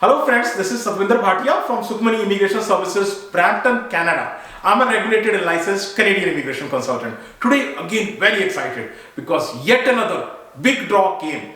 Hello friends, this is from Sukhmani Immigration Services, Brampton, Canada. I'm a regulated and licensed Canadian immigration consultant. Today again very excited because yet another big draw came.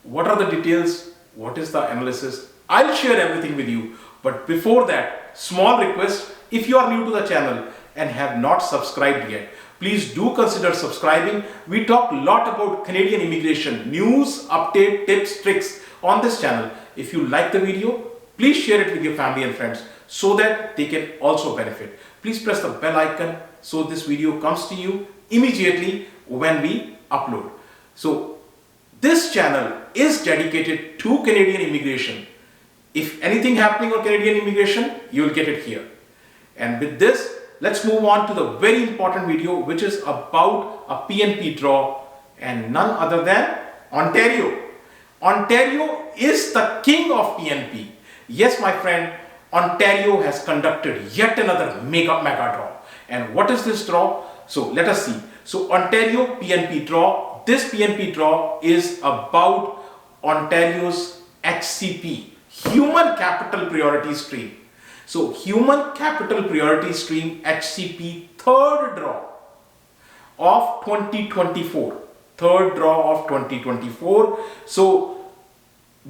What are the details? What is the analysis? I'll share everything with you. But before that, small request, if you are new to the channel and have not subscribed yet, please do consider subscribing. We talk a lot about Canadian immigration, news, update, tips, tricks on this channel. If you like the video, please share it with your family and friends so that they can also benefit. Please press the bell icon so this video comes to you immediately when we upload. So this channel is dedicated to Canadian immigration. If anything happening on Canadian immigration, you will get it here. And with this, let's move on to the very important video, which is about a PNP draw and none other than Ontario. Ontario is the king of PNP. Yes, my friend, Ontario has conducted yet another mega draw. And what is this draw? So let us see. So Ontario PNP draw. This PNP draw is about Ontario's HCP, Human Capital Priority Stream. So Human Capital Priority Stream HCP third draw of 2024. Third draw of 2024. So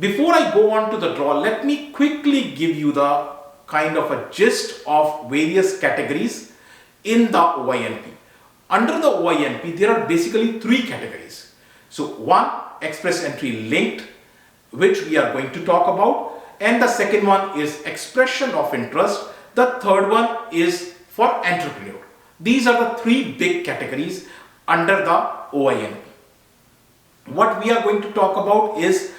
before I go on to the draw, let me quickly give you the kind of a gist of various categories in the OINP. Under the OINP, there are basically three categories. So one, express entry linked, which we are going to talk about. And the second one is expression of interest. The third one is for entrepreneur. These are the three big categories under the OINP. What we are going to talk about is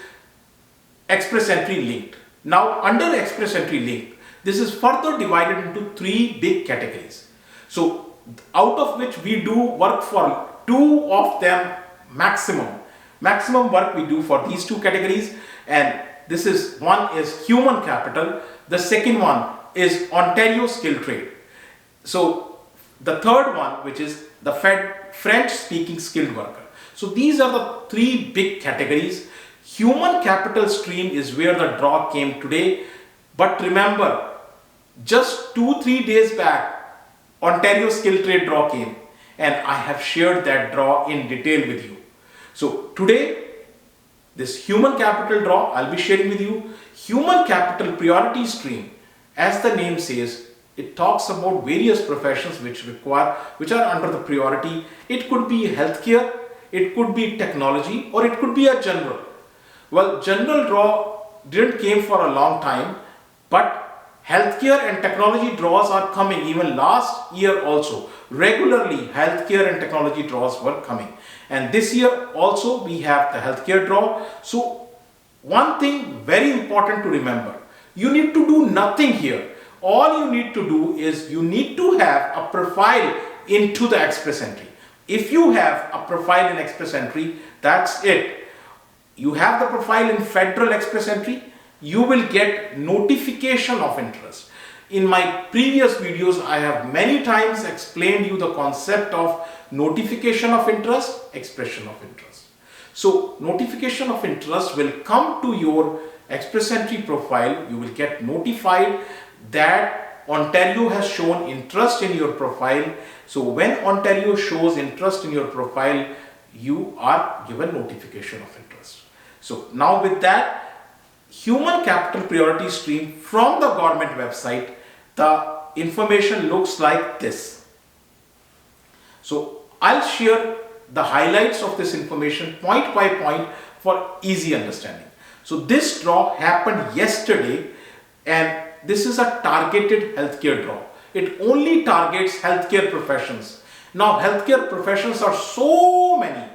express entry linked. Now under express entry linked, this is further divided into three big categories. So out of which we do work for two of them maximum work we do for these two categories, and this is one is human capital, the second one is Ontario skill trade. So the third one, which is the French speaking skilled worker. So these are the three big categories. Human capital stream is where the draw came today. But remember, just 2-3 days back, Ontario skill trade draw came. And I have shared that draw in detail with you. So today, this human capital draw, I'll be sharing with you. Human capital priority stream, as the name says, it talks about various professions which are under the priority. It could be healthcare, it could be technology, or it could be a general. Well, general draw didn't came for a long time, but healthcare and technology draws are coming. Even last year also, regularly healthcare and technology draws were coming. And this year also we have the healthcare draw. So one thing very important to remember, you need to do nothing here. All you need to do is you need to have a profile into the express entry. If you have a profile in express entry, that's it. You have the profile in federal express entry, you will get notification of interest. In my previous videos, I have many times explained you the concept of notification of interest, expression of interest. So notification of interest will come to your express entry profile. You will get notified that Ontario has shown interest in your profile. So when Ontario shows interest in your profile, you are given notification of interest. So now with that, human capital priority stream from the government website, the information looks like this. So I'll share the highlights of this information point by point for easy understanding. So this draw happened yesterday, and this is a targeted healthcare draw. It only targets healthcare professions. Now healthcare professions are so many.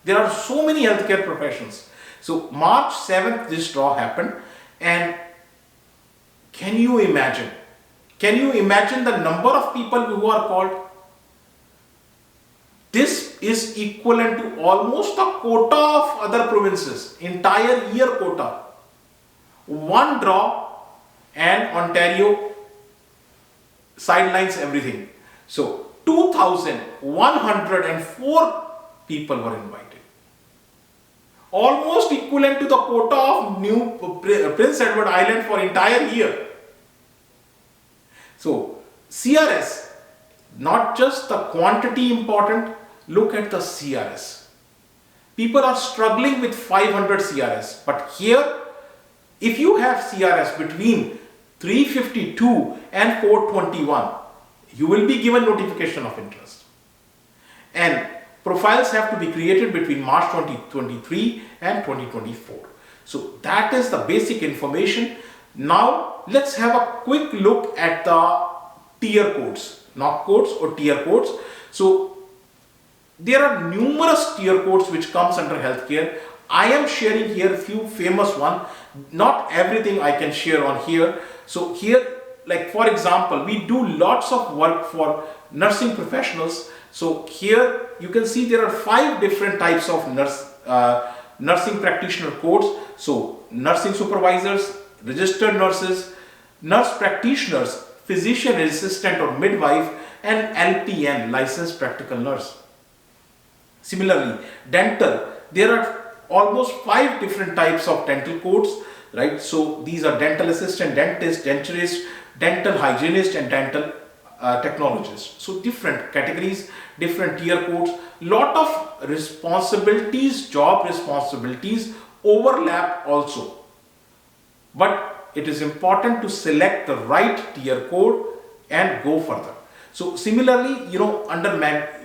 There are so many healthcare professions. So March 7th this draw happened, and can you imagine the number of people who are called? This is equivalent to almost a quota of other provinces, entire year quota. One draw and Ontario sidelines everything. So 2,104 people were invited. almost equivalent to the quota of New Prince Edward Island for entire year. So CRS, not just the quantity important, look at the CRS. People are struggling with 500 CRS, but here, if you have CRS between 352 and 421, you will be given notification of interest. And profiles have to be created between March 2023 and 2024. So that is the basic information. Now let's have a quick look at the TEER codes, NOC codes or TEER codes. So there are numerous TEER codes which comes under healthcare. I am sharing here a few famous ones. Not everything I can share on here. So here, like for example, we do lots of work for nursing professionals. So here you can see there are 5 different types of nursing practitioner codes. So nursing supervisors, registered nurses, nurse practitioners, physician assistant or midwife, and LPN, licensed practical nurse. Similarly, dental, there are almost 5 different types of dental codes, right? So these are dental assistant, dentist, denturist, dental hygienist, and dental technologist. So different categories, different TEER codes, lot of responsibilities, job responsibilities overlap also. But it is important to select the right TEER code and go further. So similarly, under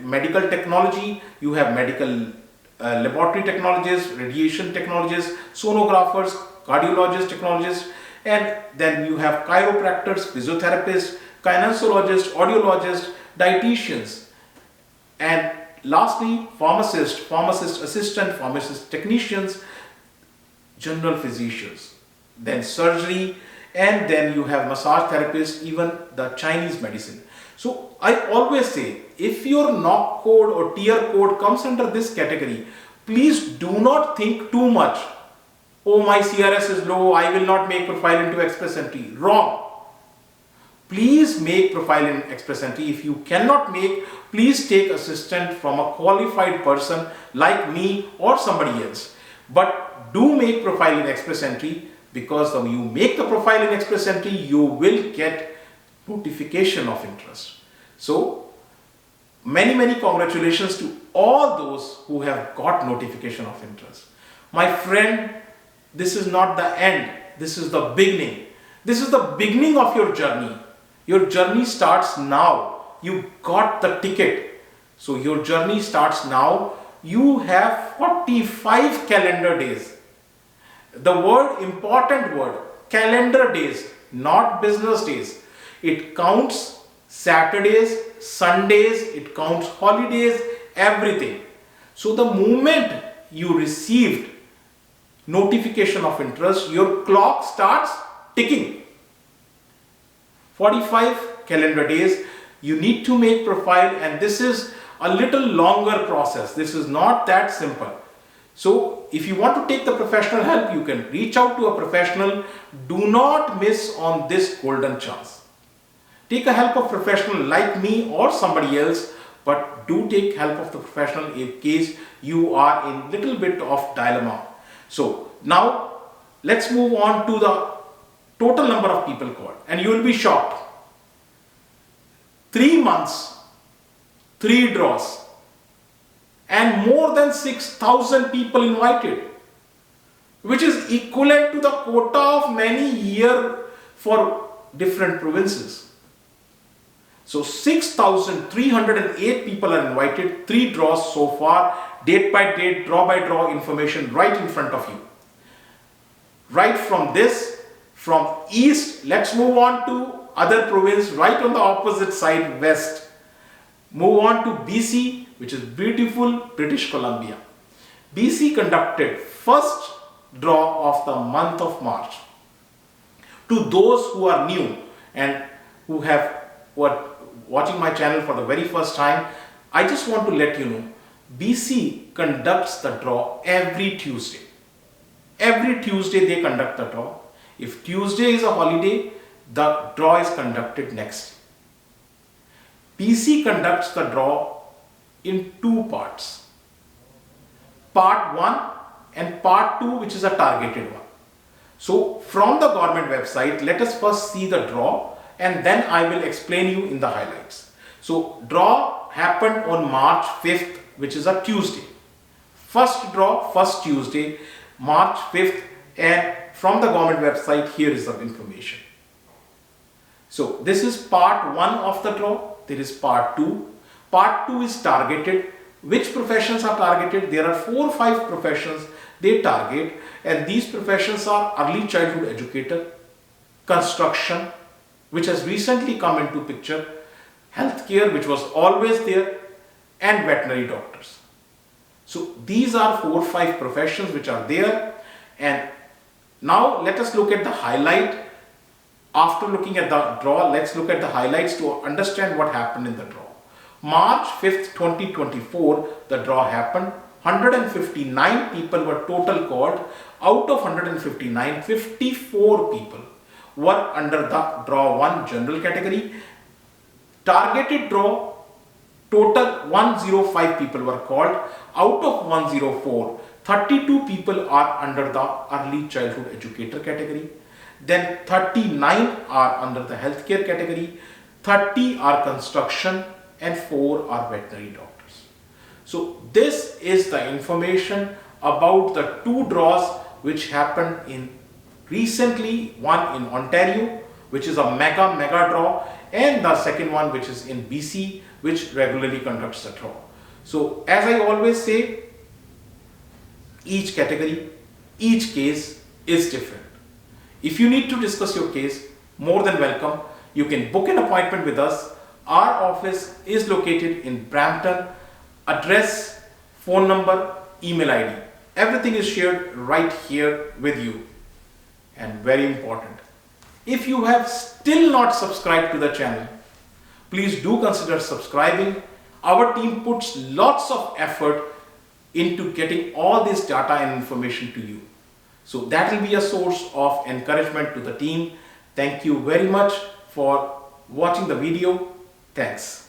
medical technology, you have medical laboratory technologists, radiation technologists, sonographers, cardiologists, technologists, and then you have chiropractors, physiotherapists, kinesiologists, audiologists, dietitians, and lastly, pharmacist assistant, pharmacist technicians, general physicians, then surgery, and then you have massage therapists, even the Chinese medicine. So I always say, if your NOC code or TEER code comes under this category, please do not think too much. Oh, my CRS is low, I will not make profile into Express Entry. Wrong. Please make profile in Express Entry. If you cannot make, please take assistance from a qualified person like me or somebody else. But do make profile in Express Entry, because when you make the profile in Express Entry, you will get notification of interest. So many congratulations to all those who have got notification of interest. My friend, this is not the end, this is the beginning. This is the beginning of your journey. Your journey starts now. You got the ticket, so your journey starts now. You have 45 calendar days. The important word, calendar days, not business days. It counts Saturdays, Sundays, it counts holidays, everything. So the moment you received notification of interest, your clock starts ticking. 45 calendar days, you need to make profile, and this is a little longer process. This is not that simple. So if you want to take the professional help, you can reach out to a professional. Do not miss on this golden chance. Take a help of professional like me or somebody else, but do take help of the professional in case you are in little bit of dilemma. So now let's move on to the total number of people called, and you will be shocked. 3 months, 3 draws, and more than 6,000 people invited, which is equivalent to the quota of many years for different provinces. So 6,308 people are invited, 3 draws so far, date by date, draw by draw information right in front of you. Right from this, from east, let's move on to other province right on the opposite side, west. Move on to BC, which is beautiful British Columbia. BC conducted first draw of the month of March. To those who are new and who are watching my channel for the very first time, I just want to let you know, BC conducts the draw every Tuesday. Every Tuesday they conduct the draw. If Tuesday is a holiday, the draw is conducted next. BC conducts the draw in 2 parts. Part 1 and part 2, which is a targeted one. So from the government website, let us first see the draw and then I will explain you in the highlights. So draw happened on March 5th, which is a Tuesday. First draw, first Tuesday, March 5th, and from the government website, here is the information. So this is part 1 of the draw. There is part 2. Part 2 is targeted. Which professions are targeted? There are 4 or 5 professions they target, and these professions are early childhood educator, construction, which has recently come into picture, healthcare, which was always there, and veterinary doctors. So these are 4 or 5 professions which are there. And now let us look at the highlight. After looking at the draw, let's look at the highlights to understand what happened in the draw. March 5th, 2024, the draw happened. 159 people were total called. Out of 159, 54 people were under the draw 1 general category. Targeted draw, total 105 people were called. Out of 104, 32 people are under the early childhood educator category. Then 39 are under the healthcare category, 30 are construction, and 4 are veterinary doctors. So this is the information about the 2 draws which happened in recently, one in Ontario, which is a mega draw, and the second one which is in BC, which regularly conducts the draw. So as I always say, each category, each case is different. If you need to discuss your case, more than welcome. You can book an appointment with us. Our office is located in Brampton. Address, phone number, email ID. Everything is shared right here with you. And very important, if you have still not subscribed to the channel, please do consider subscribing. Our team puts lots of effort into getting all this data and information to you. So that will be a source of encouragement to the team. Thank you very much for watching the video. Thanks.